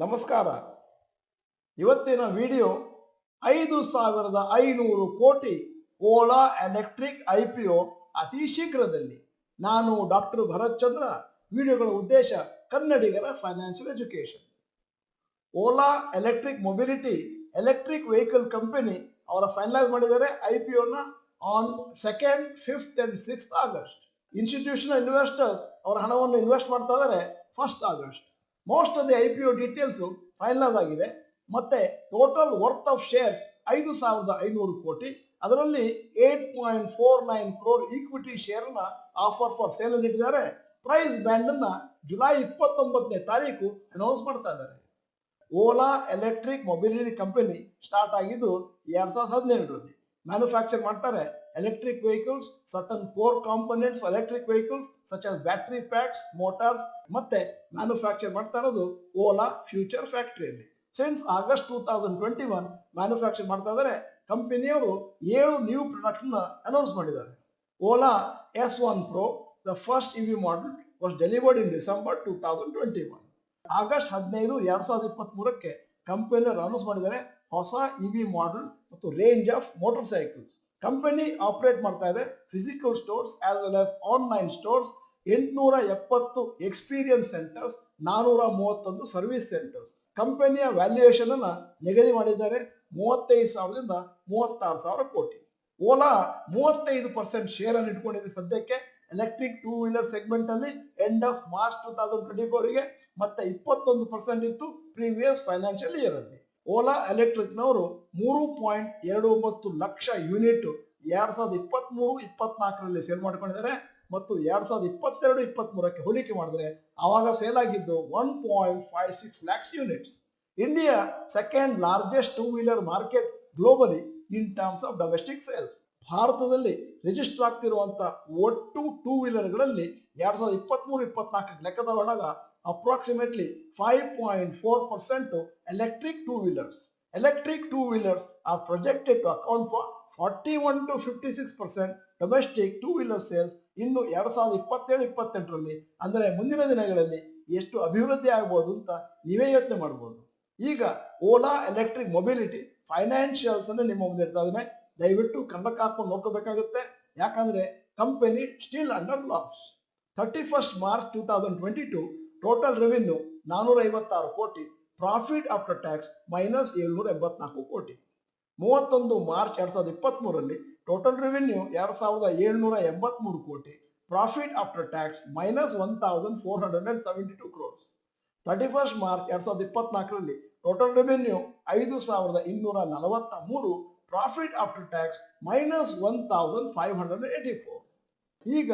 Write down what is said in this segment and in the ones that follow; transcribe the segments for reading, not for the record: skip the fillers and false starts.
ನಮಸ್ಕಾರ. ಇವತ್ತಿನ ವಿಡಿಯೋ 5,500 ಕೋಟಿ ಓಲಾ ಎಲೆಕ್ಟ್ರಿಕ್ IPO ಅತಿ ಶೀಘ್ರದಲ್ಲಿ. ನಾನು ಡಾಕ್ಟರ್ ಭರತ್ ಚಂದ್ರ. ವಿಡಿಯೋಗಳ ಉದ್ದೇಶ ಕನ್ನಡಿಗರ financial education. Ola electric mobility electric vehicle company ಅವರ ಫೈನಲೈಸ್ ಮಾಡಿದ್ದಾರೆ IPOನ on 2nd, 5th and 6th August. Institutional investors ಅವರ ಹಣವನ್ನು ಇನ್ವೆಸ್ಟ್ ಮಾಡ್ತಾ ಇದ್ದಾರೆ 1st August. Most of the IPO details finalise ಆಗಿದೆ. ಮತ್ತೆ ಟೋಟಲ್ ವರ್ತ್ ಆಫ್ ಶೇರ್ಸ್ 5,500 ಕೋಟಿ. ಅದರಲ್ಲಿ 8.49 crore ಈಕ್ವಿಟಿ ಶೇರ್ನ ಆಫರ್ ಫಾರ್ ಸೇಲ್ ಅಲ್ಲಿ ಇಟ್ಟಿದ್ದಾರೆ. ಪ್ರೈಸ್ ಬ್ಯಾಂಡ್ ಅನ್ನ ಜುಲೈ 29ನೇ ತಾರೀಕು ಅನೌನ್ಸ್ ಮಾಡ್ತಾ ಇದ್ದಾರೆ. Ola electric mobility company start ಆಗಿದ್ದು 2017ರಲ್ಲಿ. ಮ್ಯಾನುಫ್ಯಾಕ್ಚರ್ ಮಾಡ್ತಾರೆ electric vehicles, certain core components for electric vehicles such as battery packs, motors. ಮತ್ತೆ ಮ್ಯಾನುಫ್ಯಾಕ್ಚರ್ ಮಾಡ್ತಾ ಇರೋದು ಓಲಾ ಫ್ಯೂಚರ್ ಫ್ಯಾಕ್ಟರಿಯಲ್ಲಿ. ಸಿನ್ಸ್ ಆಗಸ್ಟ್ 2021 ಮ್ಯಾನುಫ್ಯಾಕ್ಚರ್ ಮಾಡ್ತಾ ಇದ್ದಾರೆ. ಕಂಪನಿಯವರು 7 ನ್ಯೂ ಪ್ರಾಡಕ್ಟ್ ಅನೌನ್ಸ್ ಮಾಡಿದ್ದಾರೆ. Ola S1 Pro, the first EV model, was delivered in December 2021. August 15, 2023ಕ್ಕೆ ಕಂಪನಿಯವರು announce ಮಾಡಿದ್ದಾರೆ ಹೊಸ EV ಮಾಡೆಲ್ ಮತ್ತು range of motor cycles. Company operate ಮಾಡ್ತಾ ಇದೆ physical stores as well as online stores, 870 experience centres, 431 service centres. ಕಂಪನಿಯ valuation ಅನ್ನ ನಿಗದಿ ಮಾಡಿದ್ದಾರೆ 35,000ದಿಂದ 36,000 ಕೋಟಿ. ಓಲಾ 35% ಶೇರ್ ಅನ್ನು ಇಟ್ಕೊಂಡಿದೆ ಸದ್ಯಕ್ಕೆ ಎಲೆಕ್ಟ್ರಿಕ್ 2 ವೀಲರ್ ಸೆಗ್ಮೆಂಟ್ ಅಲ್ಲಿ ಎಂಡ್ ಆಫ್ ಮಾರ್ಚ್ 2024ಗೆ. ಮತ್ತೆ 21% ಇತ್ತು ಪ್ರೀವಿಯಸ್ ಫೈನಾನ್ಷಿಯಲ್ ಇಯರ್ ಅಲ್ಲಿ. ಓಲಾ ಎಲೆಕ್ಟ್ರಿಕ್ ನವರು 3.29 ಲಕ್ಷ ಯೂನಿಟ್ 2023-24ರಲ್ಲಿ ಸೇಲ್ ಮಾಡ್ಕೊಂಡಿದ್ದಾರೆ ಮತ್ತು 2022-23ಕ್ಕೆ ಹೋಲಿಕೆ ಮಾಡಿದ್ರೆ ಆವಾಗ ಸೇಲ್ ಆಗಿದ್ದು 1.56 lakhs units. India second largest 2 wheeler market globally in terms of domestic sales. ಭಾರತದಲ್ಲಿ ರಿಜಿಸ್ಟರ್ ಆಗ್ತಿರುವಂತ ಒಟ್ಟು 2 ವೀಲರ್ಗಳಲ್ಲಿ 2023-24 ಲೆಕ್ಕ ತಗೊಂಡಾಗ approximately 5.4% electric 2 wheelers. Electric 2 wheelers are projected to account for 41 to 56% domestic 2 wheeler sales. ಇನ್ನು 2027-28ರಲ್ಲಿ ಅಂದರೆ ಮುಂದಿನ ದಿನಗಳಲ್ಲಿ ಎಷ್ಟು ಅಭಿವೃದ್ಧಿ ಆಗಬಹುದು ಅಂತ ನೀವೇ ಯೋಚನೆ ಮಾಡಬಹುದು. ಈಗ ಓಲಾ ಎಲೆಕ್ಟ್ರಿಕ್ ಮೊಬಿಲಿಟಿ ಫೈನಾನ್ಷಿಯಲ್ಸ್ ಅನ್ನು ನಿಮ್ಮ ಮುಂದೆ ಇರ್ತಾ ಇದ್ದೇನೆ. ದಯವಿಟ್ಟು ಕನ್ನಡಕ್ಕೆ ಹಾಕೊಂಡು ನೋಡ್ಕೋಬೇಕಾಗುತ್ತೆ. ಯಾಕಂದ್ರೆ company still under loss. 31st March 2022 total revenue 456 ಕೋಟಿ, ಪ್ರಾಫಿಟ್ ಆಫ್ಟರ್ ಟ್ಯಾಕ್ಸ್ -784 ಕೋಟಿ. 31 ಮಾರ್ಚ್ 2023ರಲ್ಲಿ ಟೋಟಲ್ ರೆವಿನ್ಯೂ 2,783 ಕೋಟಿ, profit after tax -1,472 crores. 31st March 2024ರಲ್ಲಿ total revenue 5,243, profit after tax -1,584. ಈಗ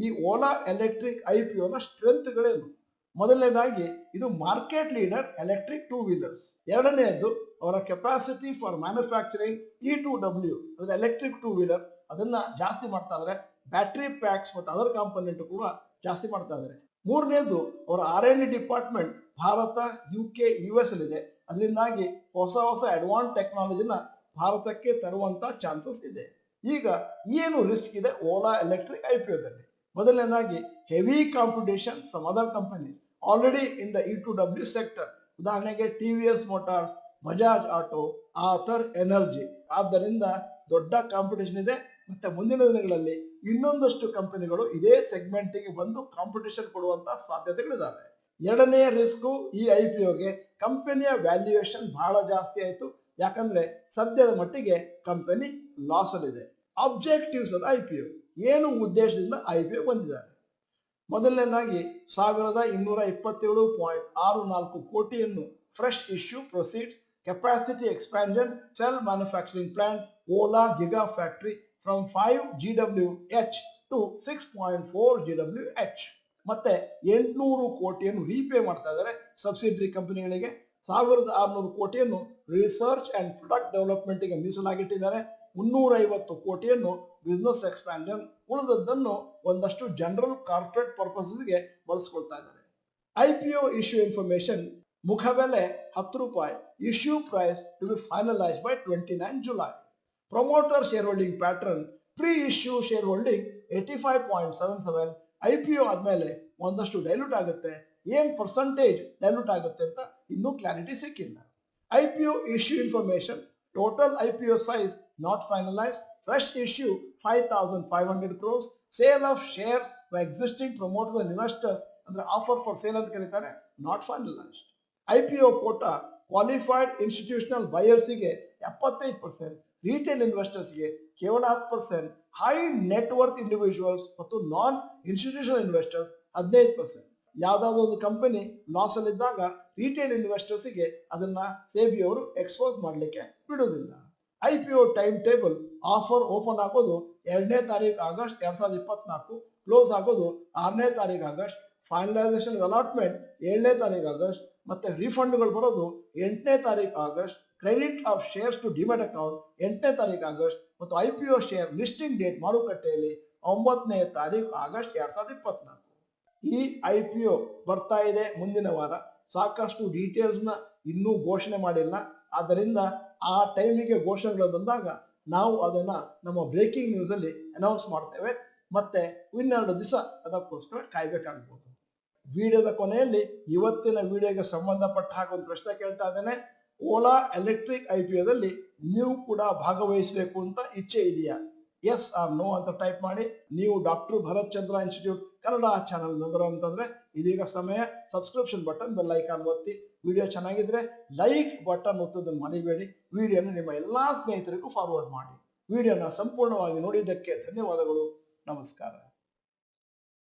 ಈ ಓಲಾ ಎಲೆಕ್ಟ್ರಿಕ್ IPOನ ಸ್ಟ್ರೆಂತ್ಗಳೇನು? ಮೊದಲನೇದಾಗಿ ಇದು ಮಾರ್ಕೆಟ್ ಲೀಡರ್ ಎಲೆಕ್ಟ್ರಿಕ್ 2 ವೀಲರ್ಸ್. ಎರಡನೆಯದು ಅವರ ಕೆಪಾಸಿಟಿ ಫಾರ್ ಮ್ಯಾನುಫ್ಯಾಕ್ಚರಿಂಗ್ E2W ಅಂದ್ರೆ ಎಲೆಕ್ಟ್ರಿಕ್ 2 ವೀಲರ್ ಅದನ್ನ ಜಾಸ್ತಿ ಮಾಡ್ತಾ ಇದ್ದಾರೆ. ಬ್ಯಾಟರಿ ಪ್ಯಾಕ್ಸ್ ಮತ್ತು ಅದರ್ ಕಾಂಪೋನೆಂಟ್ ಕೂಡ ಜಾಸ್ತಿ ಮಾಡ್ತಾ ಇದ್ದಾರೆ. ಮೂರನೇದು ಅವರ R&D department Bharat, UK, US ಅಲ್ಲಿದೆ. ಅದರಿಂದಾಗಿ ಹೊಸ ಅಡ್ವಾನ್ಸ್ ಟೆಕ್ನಾಲಜಿನ ಭಾರತಕ್ಕೆ ತರುವಂತ ಚಾನ್ಸಸ್ ಇದೆ. ಈಗ ಏನು ರಿಸ್ಕ್ ಇದೆ ಓಲಾ ಎಲೆಕ್ಟ್ರಿಕ್ IPOದಲ್ಲಿ? ಮೊದಲನೇದಾಗಿ heavy competition from other companies already in the E2W sector. ಉದಾಹರಣೆಗೆ TVS motors, Bajaj auto, author energy. ಆದ್ದರಿಂದ ದೊಡ್ಡ ಕಾಂಪಿಟೇಷನ್ ಇದೆ. ಮತ್ತೆ ಮುಂದಿನ ದಿನಗಳಲ್ಲಿ ಇನ್ನೊಂದಷ್ಟು ಕಂಪನಿಗಳು ಇದೇ ಸೆಗ್ಮೆಂಟ್ಗೆ ಬಂದು ಕಾಂಪಿಟೇಷನ್ ಕೊಡುವಂತ ಸಾಧ್ಯತೆಗಳಿದ್ದಾವೆ. ಎರಡನೆಯ ರಿಸ್ಕು ಈ IPOಗೆ ಕಂಪನಿಯ ವ್ಯಾಲ್ಯೂಯೇಷನ್ ಬಹಳ ಜಾಸ್ತಿ ಆಯಿತು. ಯಾಕಂದ್ರೆ ಸದ್ಯದ ಮಟ್ಟಿಗೆ ಕಂಪನಿ ಲಾಸ್ ಅಲ್ಲಿದೆ. ಅಬ್ಜೆಕ್ಟಿವ್ಸ್ ಆಫ್ IPO, ಏನು ಉದ್ದೇಶದಿಂದ IPO ಬಂದಿದ್ದಾರೆ? ಮೊದಲನೇದಾಗಿ 1,227.64 ಕೋಟಿಯನ್ನು fresh issue proceeds, capacity expansion, cell manufacturing plant, Ola giga factory from 5 GWH to 6.4 GWH. ಮತ್ತೆ 800 ಕೋಟಿಯನ್ನು ರೀಪೇ ಮಾಡ್ತಾ ಇದ್ದಾರೆ ಸಬ್ಸಿಡರಿ ಕಂಪನಿಗಳಿಗೆ. 1,600 ಕೋಟಿಯನ್ನು ರಿಸರ್ಚ್ ಅಂಡ್ ಪ್ರಾಡಕ್ಟ್ ಡೆವಲಪ್ಮೆಂಟ್ಗೆ ಮೀಸಲಾಗಿಟ್ಟಿದ್ದಾರೆ. 350 ಕೋಟಿಯನ್ನು ಬಿಸ್ನೆಸ್ ಎಕ್ಸ್ಪ್ಯಾನ್ಷನ್, ಉಳಿದದ್ದನ್ನು ಒಂದಷ್ಟು ಜನರಲ್ ಕಾರ್ಪೊರೇಟ್ ಪರ್ಪಸ್ಗೆ ಬಳಸ್ಕೊಳ್ತಾ ಇದ್ದಾರೆ. IPO ಇಶ್ಯೂ ಇನ್ಫಾರ್ಮೇಶನ್: ಮುಖಬೆಲೆ 10 ರೂಪಾಯಿ. Issue price to be finalise by 29 July. Promoter share holding pattern: pre issue share holding 85.77. IPO ಆದ್ಮೇಲೆ ಒಂದಷ್ಟು ಡೈಲ್ಯೂಟ್ ಆಗುತ್ತೆ. ಏನ್ ಪರ್ಸೆಂಟೇಜ್ ಡೈಲ್ಯೂಟ್ ಆಗುತ್ತೆ ಅಂತ ಇನ್ನೂ ಕ್ಲಾರಿಟಿ ಸಿಕ್ಕಿಲ್ಲ. IPO issue information, total IPO size not finalized, fresh issue 5,500 crores, sale of shares by existing promoters and investors ಅಂದ್ರೆ offer for sale ಅಂತ ಕರೀತಾರೆ, not finalised. IPO quota qualified institutional ಬಯರ್ಸ್ಗೆ 75%, retail ಇನ್ವೆಸ್ಟರ್ಸ್ಗೆ ಕೇವಲ 10%, ಹೈ ನೆಟ್ ವರ್ತ್ ಇಂಡಿವಿಜುವಲ್ಸ್ ಮತ್ತು ನಾನ್ institutional investors 15%. ಯಾವುದಾದ್ರೂ ಒಂದು company loss ಅಲ್ಲಿದ್ದಾಗ retail ಇನ್ವೆಸ್ಟರ್ಸ್ಗೆ ಅದನ್ನ ಸೇಬಿ ಅವರು ಎಕ್ಸ್ಪೋಸ್ ಮಾಡಲಿಕ್ಕೆ ಬಿಡೋದಿಲ್ಲ. IPO time table, offer open ಆಗೋದು 2ನೇ ತಾರೀಕು ಆಗಸ್ಟ್ 2024, ಕ್ಲೋಸ್ ಆಗೋದು 6ನೇ ತಾರೀಕು ಆಗಸ್ಟ್, ಫೈನಲೈಸೇಷನ್ ಅಲಾಟ್ಮೆಂಟ್ 7ನೇ ತಾರೀಕು ಆಗಸ್ಟ್, ಮತ್ತೆ ರಿಫಂಡ್ಗಳು ಬರೋದು 8ನೇ ತಾರೀಕು August, credit of shares to demat account 8ನೇ ತಾರೀಕು ಆಗಸ್ಟ್, ಮತ್ತು IPO ಶೇರ್ ಲಿಸ್ಟಿಂಗ್ ಡೇಟ್ ಮಾರುಕಟ್ಟೆಯಲ್ಲಿ 9ನೇ ತಾರೀಕು ಆಗಸ್ಟ್ 2024. ಈ IPO ಬರ್ತಾ ಇದೆ ಮುಂದಿನ ವಾರ. ಸಾಕಷ್ಟು ಡೀಟೇಲ್ಸ್ನ ಇನ್ನೂ ಘೋಷಣೆ ಮಾಡಿಲ್ಲ. ಆದ್ದರಿಂದ ಆ ಟೈಮಿಗೆ ಘೋಷಣೆಗಳು ಬಂದಾಗ ನಾವು ಅದನ್ನ ನಮ್ಮ ಬ್ರೇಕಿಂಗ್ ನ್ಯೂಸ್ ಅಲ್ಲಿ ಅನೌನ್ಸ್ ಮಾಡ್ತೇವೆ. ಮತ್ತೆ ಇನ್ನೆರಡು ದಿವಸ ಅದಕ್ಕೋಸ್ಕರ ಕಾಯ್ಬೇಕಾಗ್ಬೋದು. ವಿಡಿಯೋದ ಕೊನೆಯಲ್ಲಿ ಇವತ್ತಿನ ವಿಡಿಯೋಗೆ ಸಂಬಂಧಪಟ್ಟ ಹಾಗೆ ಒಂದು ಪ್ರಶ್ನೆ ಕೇಳ್ತಾ ಇದ್ದೇನೆ. ಓಲಾ ಎಲೆಕ್ಟ್ರಿಕ್ IPOದಲ್ಲಿ ನೀವು ಕೂಡ ಭಾಗವಹಿಸಬೇಕು ಅಂತ ಇಚ್ಛೆ ಇದೆಯಾ? ಎಸ್ ಆರ್ ನೋ ಅಂತ ಟೈಪ್ ಮಾಡಿ. ನೀವು ಡಾಕ್ಟರ್ ಭರತ್ ಚಂದ್ರ ಇನ್ಸ್ಟಿಟ್ಯೂಟ್ ಕನ್ನಡ ಚಾನಲ್ ಮೆಂಬರ್ ಅಂತಂದ್ರೆ ಇದೀಗ ಸಮಯ. ಸಬ್ಸ್ಕ್ರಿಪ್ಷನ್ ಬಟನ್, ಬೆಲ್ ಐಕಾನ್ ಒತ್ತಿ. ವಿಡಿಯೋ ಚೆನ್ನಾಗಿದ್ರೆ ಲೈಕ್ ಬಟನ್ ಒತ್ತೋದನ್ನು ಮರಿಬೇಡಿ. ವಿಡಿಯೋನ ನಿಮ್ಮ ಎಲ್ಲಾ ಸ್ನೇಹಿತರಿಗೂ ಫಾರ್ವರ್ಡ್ ಮಾಡಿ. ವಿಡಿಯೋನ ಸಂಪೂರ್ಣವಾಗಿ ನೋಡಿದ್ದಕ್ಕೆ ಧನ್ಯವಾದಗಳು. ನಮಸ್ಕಾರ.